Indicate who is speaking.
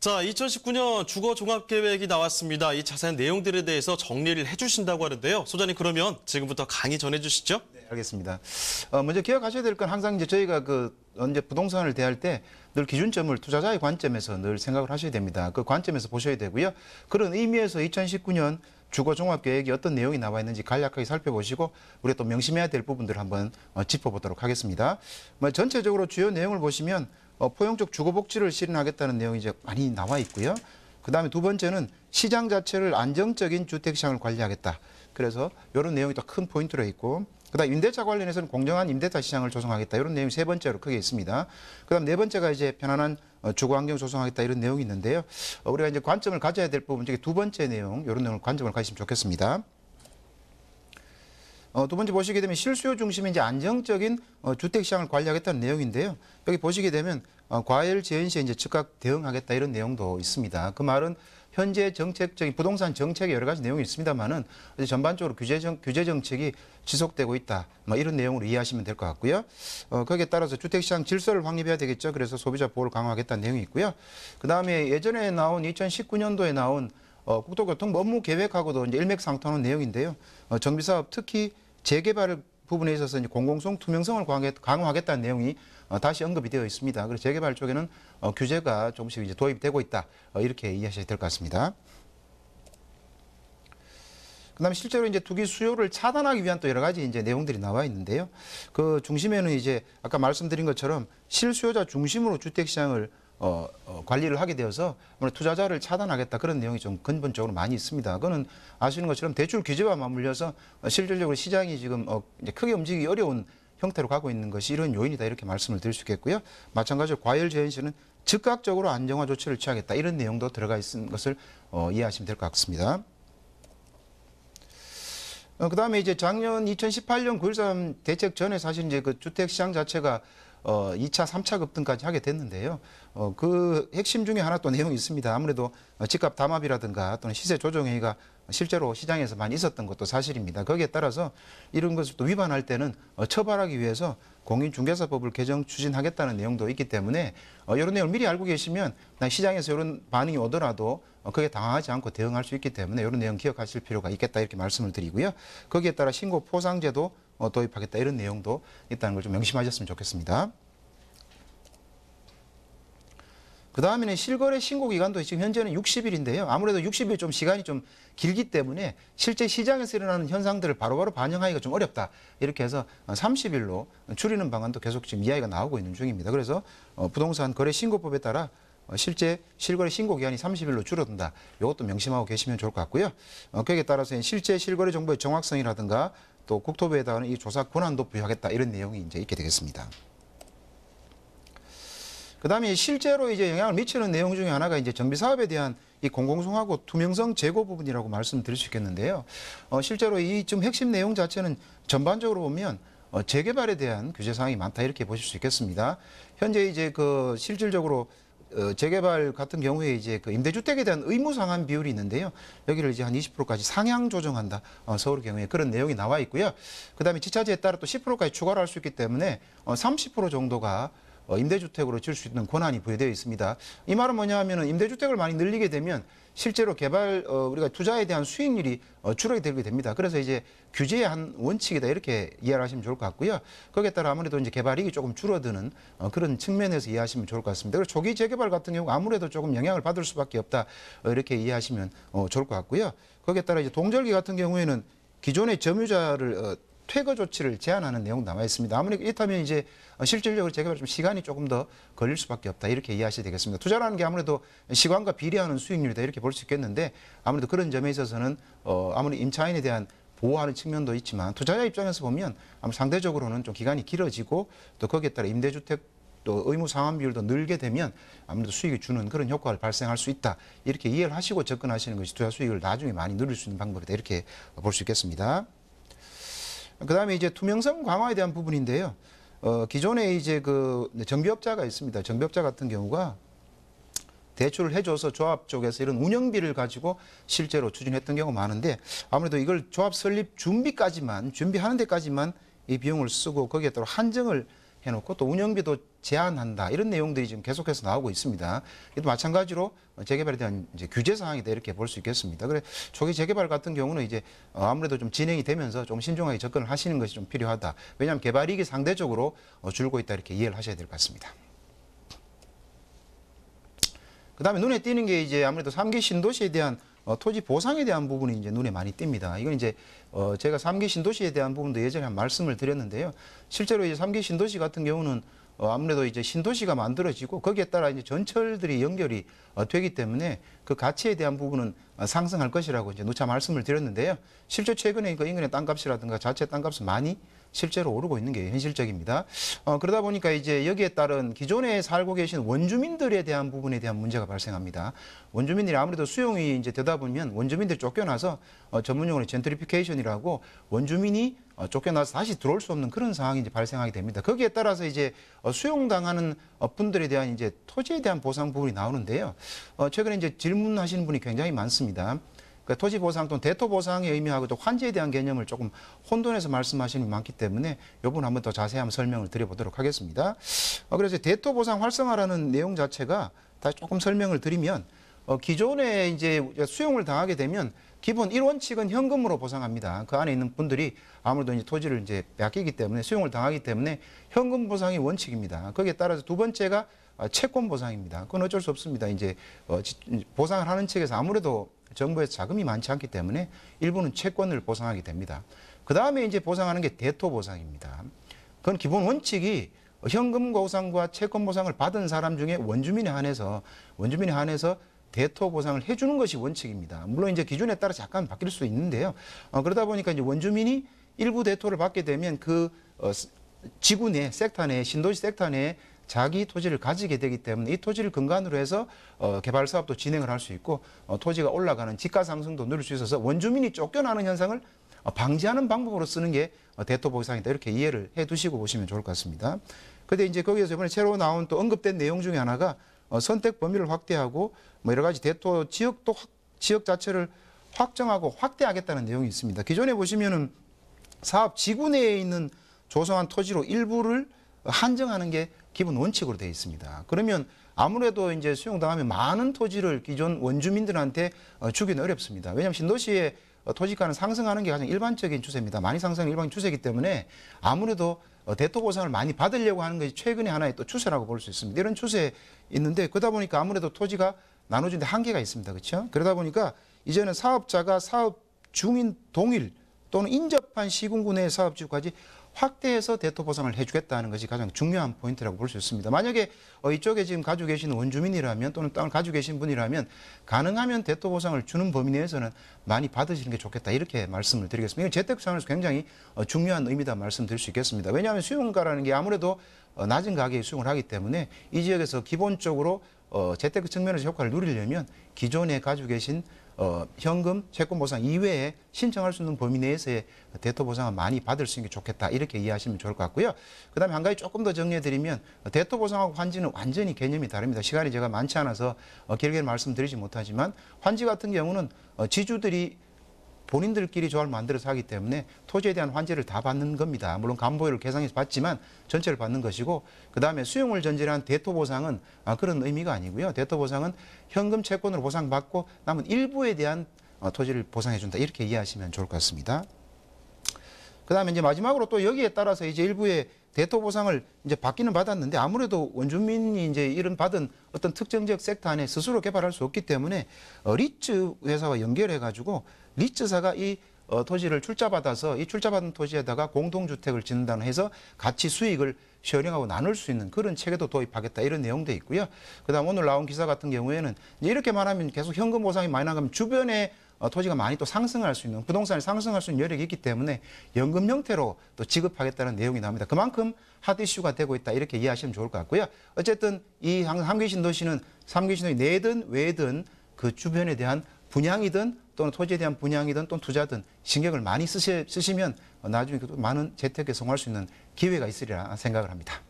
Speaker 1: 자, 2019년 주거 종합 계획이 나왔습니다. 이 자세한 내용들에 대해서 정리를 해주신다고 하는데요. 소장님, 그러면 지금부터 강의 전해주시죠.
Speaker 2: 네, 알겠습니다. 먼저 기억하셔야 될 건 항상 이제 저희가 언제 부동산을 대할 때 늘 기준점을 투자자의 관점에서 늘 생각을 하셔야 됩니다. 그 관점에서 보셔야 되고요. 그런 의미에서 2019년 주거 종합 계획이 어떤 내용이 나와 있는지 간략하게 살펴보시고 우리가 또 명심해야 될 부분들을 한번 짚어보도록 하겠습니다. 전체적으로 주요 내용을 보시면 포용적 주거 복지를 실현하겠다는 내용이 이제 많이 나와 있고요. 그다음에 두 번째는 시장 자체를 안정적인 주택 시장을 관리하겠다. 그래서 이런 내용이 또 큰 포인트로 있고, 그다음 임대차 관련해서는 공정한 임대차 시장을 조성하겠다. 이런 내용이 세 번째로 크게 있습니다. 그다음 네 번째가 이제 편안한 주거 환경 조성하겠다. 이런 내용이 있는데요. 우리가 이제 관점을 가져야 될 부분 중에 두 번째 내용, 이런 내용을 관점을 가지시면 좋겠습니다. 두 번째 보시게 되면 실수요 중심의 이제 안정적인 주택 시장을 관리하겠다는 내용인데요. 여기 보시게 되면 과열 제한 시에 이제 즉각 대응하겠다 이런 내용도 있습니다. 그 말은 현재 정책적인 부동산 정책에 여러 가지 내용이 있습니다만은 전반적으로 규제 정책이 지속되고 있다. 이런 내용으로 이해하시면 될 것 같고요. 거기에 따라서 주택 시장 질서를 확립해야 되겠죠. 그래서 소비자 보호를 강화하겠다는 내용이 있고요. 그 다음에 예전에 나온 2019년도에 나온 국토교통 업무 계획하고도 이제 일맥상통하는 내용인데요. 정비사업 특히 재개발 부분에 있어서 이제 공공성, 투명성을 강화하겠다는 내용이 다시 언급이 되어 있습니다. 그래서 재개발 쪽에는 규제가 조금씩 이제 도입되고 있다. 이렇게 이해하셔야 될 것 같습니다. 그다음에 실제로 이제 투기 수요를 차단하기 위한 또 여러 가지 이제 내용들이 나와 있는데요. 그 중심에는 이제 아까 말씀드린 것처럼 실수요자 중심으로 주택 시장을 관리를 하게 되어서 투자자를 차단하겠다 그런 내용이 좀 근본적으로 많이 있습니다. 그거는 아시는 것처럼 대출 규제와 맞물려서 실질적으로 시장이 지금 이제 크게 움직이기 어려운 형태로 가고 있는 것이 이런 요인이다 이렇게 말씀을 드릴 수 있겠고요. 마찬가지로 과열 제한 시는 즉각적으로 안정화 조치를 취하겠다 이런 내용도 들어가 있는 것을 이해하시면 될 것 같습니다. 그다음에 이제 작년 2018년 9.13 대책 전에 사실 이제 그 주택 시장 자체가 2차, 3차 급등까지 하게 됐는데요. 그 핵심 중에 하나 또 내용이 있습니다. 아무래도 집값 담합이라든가 또는 시세 조정 행위가 실제로 시장에서 많이 있었던 것도 사실입니다. 거기에 따라서 이런 것을 또 위반할 때는 처벌하기 위해서 공인중개사법을 개정 추진하겠다는 내용도 있기 때문에 이런 내용을 미리 알고 계시면 시장에서 이런 반응이 오더라도 그게 당황하지 않고 대응할 수 있기 때문에 이런 내용 기억하실 필요가 있겠다 이렇게 말씀을 드리고요. 거기에 따라 신고 포상제도 도입하겠다 이런 내용도 있다는 걸 좀 명심하셨으면 좋겠습니다. 그 다음에는 실거래 신고 기간도 지금 현재는 60일인데요. 아무래도 60일 좀 시간이 좀 길기 때문에 실제 시장에서 일어나는 현상들을 바로바로 반영하기가 좀 어렵다. 이렇게 해서 30일로 줄이는 방안도 계속 지금 이야기가 나오고 있는 중입니다. 그래서 부동산 거래 신고법에 따라 실제 실거래 신고 기간이 30일로 줄어든다. 이것도 명심하고 계시면 좋을 것 같고요. 거기에 따라서 실제 실거래 정보의 정확성이라든가 또 국토부에 해당하는 이 조사 권한도 부여하겠다. 이런 내용이 이제 있게 되겠습니다. 그다음에 실제로 이제 영향을 미치는 내용 중에 하나가 이제 정비 사업에 대한 이 공공성하고 투명성 제고 부분이라고 말씀드릴 수 있겠는데요. 실제로 이 지금 핵심 내용 자체는 전반적으로 보면 재개발에 대한 규제 사항이 많다 이렇게 보실 수 있겠습니다. 현재 이제 그 실질적으로 재개발 같은 경우에 이제 그 임대주택에 대한 의무 상환 비율이 있는데요. 여기를 이제 한 20%까지 상향 조정한다. 서울 경우에 그런 내용이 나와 있고요. 그다음에 지차제에 따라 또 10%까지 추가를 할 수 있기 때문에 30% 정도가 임대주택으로 지을 수 있는 권한이 부여되어 있습니다. 이 말은 뭐냐 하면은 임대주택을 많이 늘리게 되면 실제로 개발 우리가 투자에 대한 수익률이 줄어들게 됩니다. 그래서 이제 규제의 한 원칙이다 이렇게 이해를 하시면 좋을 것 같고요. 거기에 따라 아무래도 이제 개발이익이 조금 줄어드는 그런 측면에서 이해하시면 좋을 것 같습니다. 그리고 초기 재개발 같은 경우 아무래도 조금 영향을 받을 수밖에 없다 이렇게 이해하시면 좋을 것 같고요. 거기에 따라 이제 동절기 같은 경우에는 기존의 점유자를 퇴거 조치를 제한하는 내용 남아 있습니다. 아무래도 이렇다면 이제 실질적으로 재개발 좀 시간이 조금 더 걸릴 수밖에 없다 이렇게 이해하셔야 되겠습니다. 투자라는 게 아무래도 시간과 비례하는 수익률이다 이렇게 볼 수 있겠는데 아무래도 그런 점에 있어서는 아무리 임차인에 대한 보호하는 측면도 있지만 투자자 입장에서 보면 아무 상대적으로는 좀 기간이 길어지고 또 거기에 따라 임대주택 또 의무 상환 비율도 늘게 되면 아무래도 수익이 주는 그런 효과를 발생할 수 있다 이렇게 이해를 하시고 접근하시는 것이 투자 수익을 나중에 많이 누릴 수 있는 방법이다 이렇게 볼 수 있겠습니다. 그다음에 이제 투명성 강화에 대한 부분인데요. 기존에 이제 그 정비업자가 있습니다. 정비업자 같은 경우가 대출을 해줘서 조합 쪽에서 이런 운영비를 가지고 실제로 추진했던 경우가 많은데 아무래도 이걸 조합 설립 준비하는 데까지만 이 비용을 쓰고 거기에 따라 한정을 해놓고 또 운영비도 제한한다 이런 내용들이 지금 계속해서 나오고 있습니다. 또 마찬가지로 재개발에 대한 이제 규제 사항이다 이렇게 볼 수 있겠습니다. 그래 초기 재개발 같은 경우는 이제 아무래도 좀 진행이 되면서 좀 신중하게 접근을 하시는 것이 좀 필요하다. 왜냐하면 개발이익이 상대적으로 줄고 있다 이렇게 이해를 하셔야 될 것 같습니다. 그다음에 눈에 띄는 게 이제 아무래도 3기 신도시에 대한 토지 보상에 대한 부분이 이제 눈에 많이 띕니다. 이건 이제 제가 3기 신도시에 대한 부분도 예전에 한 말씀을 드렸는데요. 실제로 이제 3기 신도시 같은 경우는 아무래도 이제 신도시가 만들어지고 거기에 따라 이제 전철들이 연결이 되기 때문에 그 가치에 대한 부분은 상승할 것이라고 이제 누차 말씀을 드렸는데요. 실제 최근에 그 인근의 땅값이라든가 자체 땅값은 많이 실제로 오르고 있는 게 현실적입니다. 그러다 보니까 이제 여기에 따른 기존에 살고 계신 원주민들에 대한 부분에 대한 문제가 발생합니다. 원주민들이 아무래도 수용이 이제 되다 보면 원주민들이 쫓겨나서 전문용어로 젠트리피케이션이라고 원주민이 쫓겨나서 다시 들어올 수 없는 그런 상황이 이제 발생하게 됩니다. 거기에 따라서 이제 수용당하는 분들에 대한 이제 토지에 대한 보상 부분이 나오는데요. 최근에 이제 질문하시는 분이 굉장히 많습니다. 그러니까 토지 보상 또는 대토 보상의 의미하고 또 환지에 대한 개념을 조금 혼돈해서 말씀하시는 분이 많기 때문에 이 부분 한번 더 자세한 설명을 드려보도록 하겠습니다. 그래서 대토 보상 활성화라는 내용 자체가 다시 조금 설명을 드리면 기존에 이제 수용을 당하게 되면 기본 1원칙은 현금으로 보상합니다. 그 안에 있는 분들이 아무래도 이제 토지를 이제 빼앗기기 때문에 수용을 당하기 때문에 현금 보상이 원칙입니다. 거기에 따라서 두 번째가 채권 보상입니다. 그건 어쩔 수 없습니다. 이제 보상을 하는 측에서 아무래도 정부에서 자금이 많지 않기 때문에 일부는 채권을 보상하게 됩니다. 그 다음에 이제 보상하는 게 대토 보상입니다. 그건 기본 원칙이 현금 보상과 채권 보상을 받은 사람 중에 원주민에 한해서 대토 보상을 해주는 것이 원칙입니다. 물론 이제 기준에 따라 잠깐 바뀔 수 있는데요. 그러다 보니까 이제 원주민이 일부 대토를 받게 되면 그 지구 내 섹터 내 신도시 섹터 내에 자기 토지를 가지게 되기 때문에 이 토지를 근간으로 해서 개발 사업도 진행을 할 수 있고 토지가 올라가는 지가 상승도 누릴 수 있어서 원주민이 쫓겨나는 현상을 방지하는 방법으로 쓰는 게 대토 보상이다 이렇게 이해를 해 두시고 보시면 좋을 것 같습니다. 근데 이제 거기에서 이번에 새로 나온 또 언급된 내용 중에 하나가 선택 범위를 확대하고 뭐 여러 가지 대토 지역도 지역 자체를 확정하고 확대하겠다는 내용이 있습니다. 기존에 보시면은 사업 지구 내에 있는 조성한 토지로 일부를 한정하는 게 기본 원칙으로 되어 있습니다. 그러면 아무래도 이제 수용당하면 많은 토지를 기존 원주민들한테 주기는 어렵습니다. 왜냐하면 신도시의 토지가는 상승하는 게 가장 일반적인 추세입니다. 많이 상승하는 일반적인 추세이기 때문에 아무래도 대토 보상을 많이 받으려고 하는 것이 최근의 하나의 또 추세라고 볼 수 있습니다. 이런 추세에 있는데 그러다 보니까 아무래도 토지가 나눠주는데 한계가 있습니다. 그렇죠? 그러다 보니까 이제는 사업자가 사업 중인 동일 또는 인접한 시군구 내 사업지구까지 확대해서 대토 보상을 해주겠다는 것이 가장 중요한 포인트라고 볼 수 있습니다. 만약에 이쪽에 지금 가지고 계시는 원주민이라면 또는 땅을 가지고 계신 분이라면 가능하면 대토 보상을 주는 범위 내에서는 많이 받으시는 게 좋겠다 이렇게 말씀을 드리겠습니다. 이건 재테크 상황에서 굉장히 중요한 의미다 말씀드릴 수 있겠습니다. 왜냐하면 수용가라는 게 아무래도 낮은 가격에 수용을 하기 때문에 이 지역에서 기본적으로 재테크 측면에서 효과를 누리려면 기존에 가지고 계신 현금, 채권 보상 이외에 신청할 수 있는 범위 내에서의 대토 보상을 많이 받을 수 있는 게 좋겠다. 이렇게 이해하시면 좋을 것 같고요. 그다음에 한 가지 조금 더 정리해드리면 대토 보상하고 환지는 완전히 개념이 다릅니다. 시간이 제가 많지 않아서 길게 말씀드리지 못하지만 환지 같은 경우는 지주들이 본인들끼리 조합을 만들어서 하기 때문에 토지에 대한 환지를 다 받는 겁니다. 물론 감보료를 계상해서 받지만 전체를 받는 것이고 그다음에 수용을 전제로 한 대토 보상은 그런 의미가 아니고요. 대토 보상은 현금 채권으로 보상받고 남은 일부에 대한 토지를 보상해준다. 이렇게 이해하시면 좋을 것 같습니다. 그다음에 이제 마지막으로 또 여기에 따라서 이제 일부의 대토 보상을 이제 받기는 받았는데 아무래도 원주민이 이제 이런 받은 어떤 특정 지역 섹터 안에 스스로 개발할 수 없기 때문에 리츠 회사와 연결해 가지고 리츠사가 이 토지를 출자받아서 이 출자받은 토지에다가 공동주택을 짓는다는 해서 같이 수익을 쉐어링하고 나눌 수 있는 그런 체계도 도입하겠다 이런 내용도 있고요. 그다음 오늘 나온 기사 같은 경우에는 이제 이렇게만 하면 계속 현금 보상이 많이 나가면 주변에 토지가 많이 또 상승할 수 있는 부동산이 상승할 수 있는 여력이 있기 때문에 연금 형태로 또 지급하겠다는 내용이 나옵니다. 그만큼 핫 이슈가 되고 있다 이렇게 이해하시면 좋을 것 같고요. 어쨌든 이 함기 신도시는 3기 신도시 내든 외든 그 주변에 대한 분양이든 또는 토지에 대한 분양이든 또는 투자든 신경을 많이 쓰시면 나중에 많은 재테크에 성공할 수 있는 기회가 있으리라 생각을 합니다.